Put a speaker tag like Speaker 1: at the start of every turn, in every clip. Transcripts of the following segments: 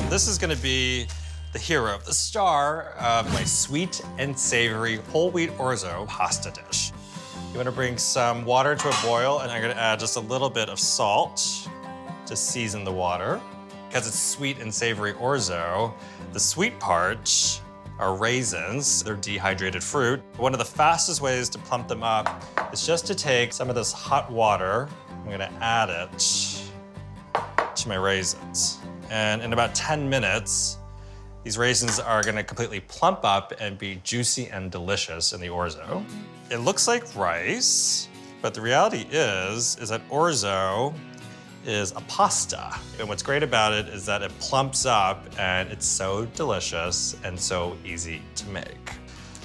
Speaker 1: This is gonna be the hero, the star of my sweet and savory whole wheat orzo pasta dish. You wanna bring some water to a boil, and I'm gonna add just a little bit of salt to season the water. Because it's sweet and savory orzo, the sweet part are raisins. They're dehydrated fruit. One of the fastest ways to plump them up is just to take some of this hot water. I'm gonna add it to my raisins. And in about 10 minutes, these raisins are gonna completely plump up and be juicy and delicious in the orzo. It looks like rice, but the reality is that orzo is a pasta. And what's great about it is that it plumps up and it's so delicious and so easy to make.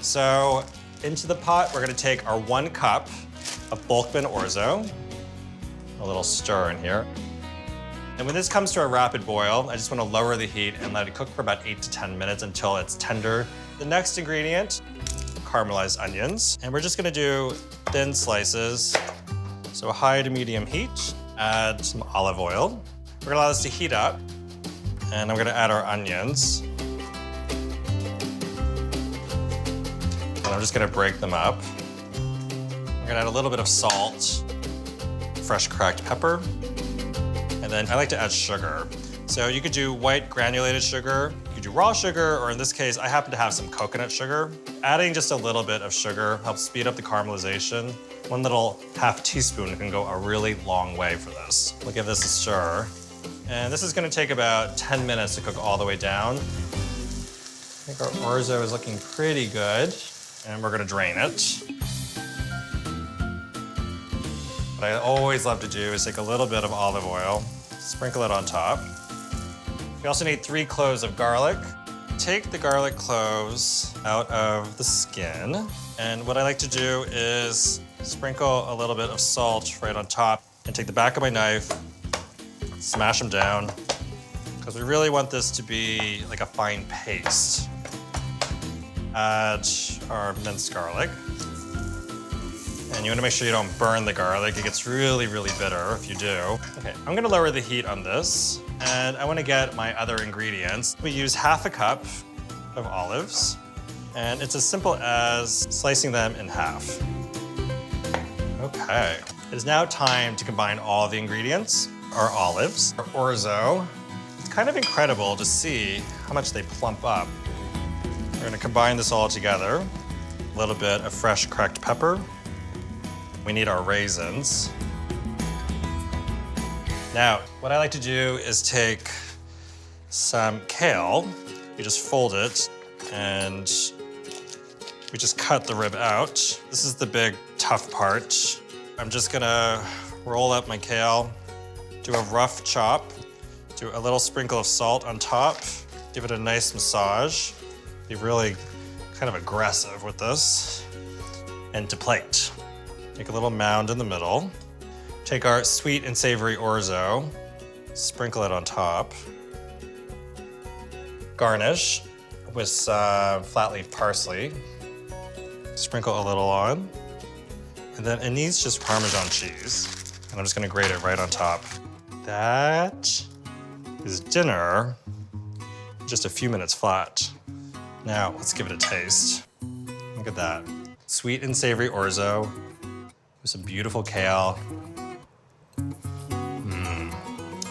Speaker 1: So into the pot, we're gonna take our 1 cup of bulk bin orzo, a little stir in here. And when this comes to a rapid boil, I just wanna lower the heat and let it cook for about 8 to 10 minutes until it's tender. The next ingredient, caramelized onions. And we're just gonna do thin slices. So high to medium heat. Add some olive oil. We're gonna allow this to heat up, and I'm gonna add our onions. And I'm just gonna break them up. I'm gonna add a little bit of salt, fresh cracked pepper, and then I like to add sugar. So you could do white granulated sugar, you could do raw sugar, or in this case, I happen to have some coconut sugar. Adding just a little bit of sugar helps speed up the caramelization. 1 little half teaspoon can go a really long way for this. We'll give this a stir. And this is gonna take about 10 minutes to cook all the way down. I think our orzo is looking pretty good, and we're gonna drain it. What I always love to do is take a little bit of olive oil, sprinkle it on top. We also need 3 cloves of garlic. Take the garlic cloves out of the skin. And what I like to do is sprinkle a little bit of salt right on top and take the back of my knife, smash them down, because we really want this to be like a fine paste. Add our minced garlic. And you want to make sure you don't burn the garlic. It gets really, really bitter if you do. Okay, I'm gonna lower the heat on this, and I want to get my other ingredients. We use half a cup of olives, and it's as simple as slicing them in half. Okay, it is now time to combine all the ingredients. Our olives, our orzo. It's kind of incredible to see how much they plump up. We're gonna combine this all together. A little bit of fresh cracked pepper. We need our raisins. Now, what I like to do is take some kale. You just fold it, and we just cut the rib out. This is the big, tough part. I'm just gonna roll up my kale, do a rough chop, do a little sprinkle of salt on top, give it a nice massage, be really kind of aggressive with this, and to plate. Make a little mound in the middle. Take our sweet and savory orzo, sprinkle it on top. Garnish with some flat leaf parsley. Sprinkle a little on. And then it needs just Parmesan cheese. And I'm just gonna grate it right on top. That is dinner, just a few minutes flat. Now, let's give it a taste. Look at that. Sweet and savory orzo with some beautiful kale.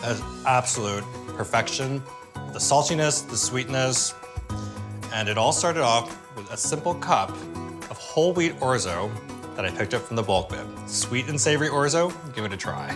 Speaker 1: That is absolute perfection. The saltiness, the sweetness, and it all started off with a simple cup of whole wheat orzo that I picked up from the bulk bin. Sweet and savory orzo, give it a try.